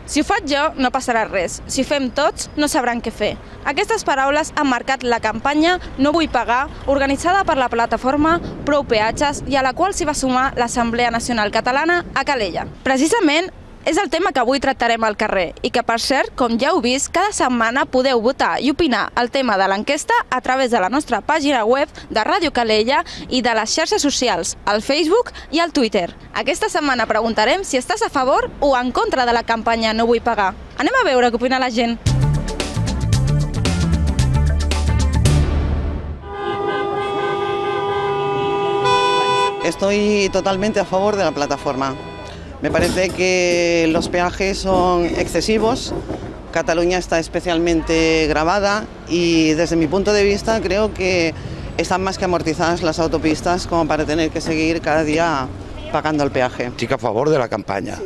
Si ho faig jo, no passarà res. Si ho fem tots, no sabran què fer. Aquestes paraules han marcat la campanya No vull pagar, organitzada per la plataforma Prou Peatges i a la qual s'hi va sumar l'Assemblea Nacional Catalana a Calella. Precisament, és el tema que avui tractarem al carrer i que, per cert, com ja heu vist, cada setmana podeu votar i opinar el tema de l'enquesta a través de la nostra pàgina web de Ràdio Calella i de les xarxes socials, al Facebook i al Twitter. Aquesta setmana preguntarem si estàs a favor o en contra de la campanya No vull pagar. Anem a veure què opina la gent. Estoy totalmente a favor de la plataforma. Me parece que los peajes son excesivos, Cataluña está especialmente grabada y desde mi punto de vista creo que están más que amortizadas las autopistas como para tener que seguir cada día pagando el peaje. Estic a favor de la campanya,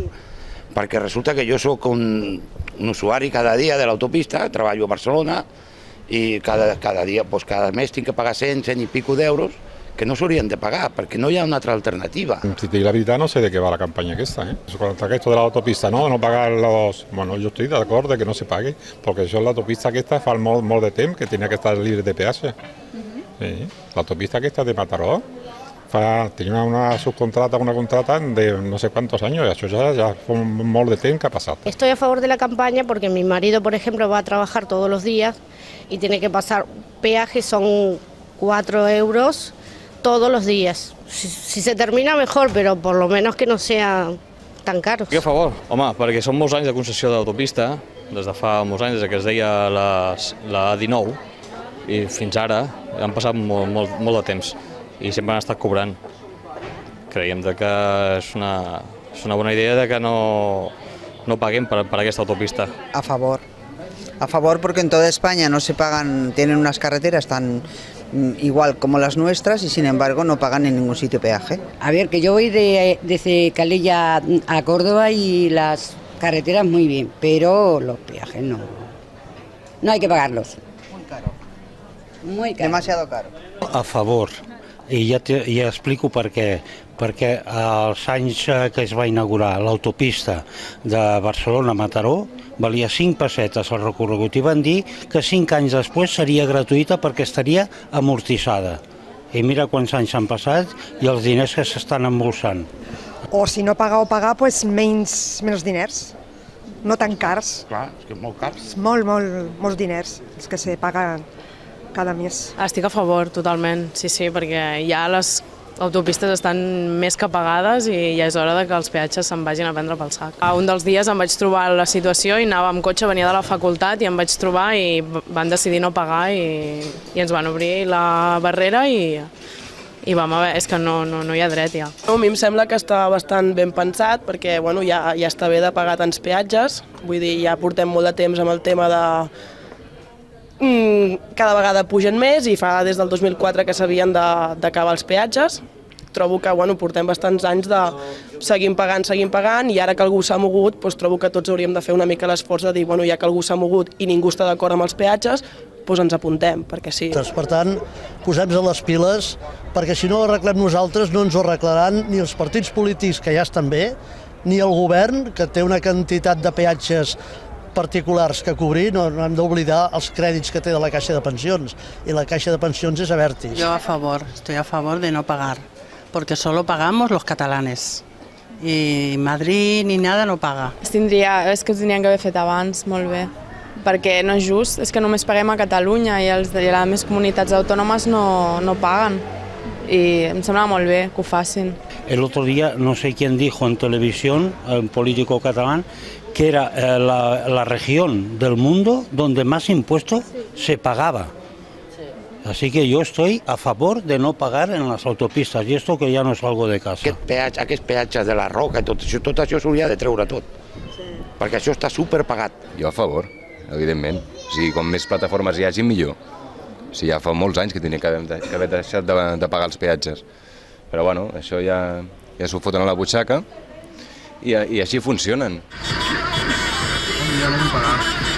perquè resulta que jo sóc un usuari cada dia de l'autopista, treballo a Barcelona i cada dia, cada mes tinc que pagar 100 i pico d'euros que no s'haurien de pagar, perquè no hi ha una altra alternativa. Si te digo la verdad, no sé de qué va la campaña esta. Contra esto de la autopista, no pagar los... Bueno, yo estoy de acuerdo de que no se pague, porque eso es la autopista que está fa molt de temps, que tenía que estar libre de peaje. Sí, la autopista que está de Mataró, tenía una subcontrata, una contrata de no sé cuántos años, y eso ya fue molt de temps que ha pasado. Estoy a favor de la campaña porque mi marido, por ejemplo, va a trabajar todos los días y tiene que pasar peaje, son 4 euros todos los días. Si se termina mejor, pero por lo menos que no sea tan caro. Estic a favor, home, perquè són molts anys de concessió d'autopista, des de fa molts anys, des que es deia la A19, i fins ara han passat molt de temps i sempre han estat cobrant. Creiem que és una bona idea de que no paguem per aquesta autopista. A favor porque en toda España no se pagan, tienen unas carreteras tan igual como las nuestras y sin embargo no pagan en ningún sitio peaje. A ver, que yo voy desde Calella a Córdoba y las carreteras muy bien, pero los peajes no hay que pagarlos. Muy caro. Muy caro. Demasiado caro. A favor, i ja explico per què. Perquè als anys que es va inaugurar l'autopista de Barcelona a Mataró valia 5 pessetes el recorregut i van dir que 5 anys després seria gratuïta perquè estaria amortitzada. I mira quants anys han passat i els diners que s'estan embolsant. O si no pagar o pagar, doncs menys diners, no tan cars. Clar, és que és molt cars. Molts diners els que se paguen cada mes. Estic a favor, totalment, sí, perquè ja les autopistes estan més que pagades i ja és hora que els peatges se'n vagin a prendre pel sac. Un dels dies em vaig trobar la situació i anava amb cotxe, venia de la facultat i em vaig trobar i van decidir no pagar i ens van obrir la barrera i vam haver... És que no hi ha dret ja. A mi em sembla que està bastant ben pensat perquè ja està bé de pagar tants peatges, vull dir, ja portem molt de temps amb el tema de cada vegada pugen més i fa des del 2004 que s'havien d'acabar els peatges. Trobo que portem bastants anys de seguim pagant i ara que algú s'ha mogut trobo que tots hauríem de fer una mica l'esforç de dir ja que algú s'ha mogut i ningú està d'acord amb els peatges, ens apuntem, perquè sí. Per tant, posem-nos a les piles perquè si no ho arreglem nosaltres no ens ho arreglaran ni els partits polítics que ja estan bé, ni el govern que té una quantitat de peatges particulars que cobrir, no hem d'oblidar els crèdits que té de la Caixa de Pensions i la Caixa de Pensions és Abertis. Yo estoy a favor de no pagar, porque solo pagamos los catalanes y Madrid ni nada no paga. És que ho tenien que haver fet abans, molt bé, perquè no és just, és que només paguem a Catalunya i les altres comunitats autònomes no paguen i em sembla molt bé que ho facin. El otro día, no sé quién dijo en televisión, un político catalán, que era la región del mundo donde más impuestos se pagaba. Así que yo estoy a favor de no pagar en las autopistas, y esto que ya no salgo de casa. Aquests peatges de la Roca i tot això s'hauria de treure tot, perquè això està superpagat. Jo a favor, evidentment. O sigui, com més plataformes hi hagi, millor. O sigui, ja fa molts anys que tenia que haver deixat de pagar els peatges. Però bueno, això ja s'ho foten a la butxaca i així funcionen. Ja no vull pagar.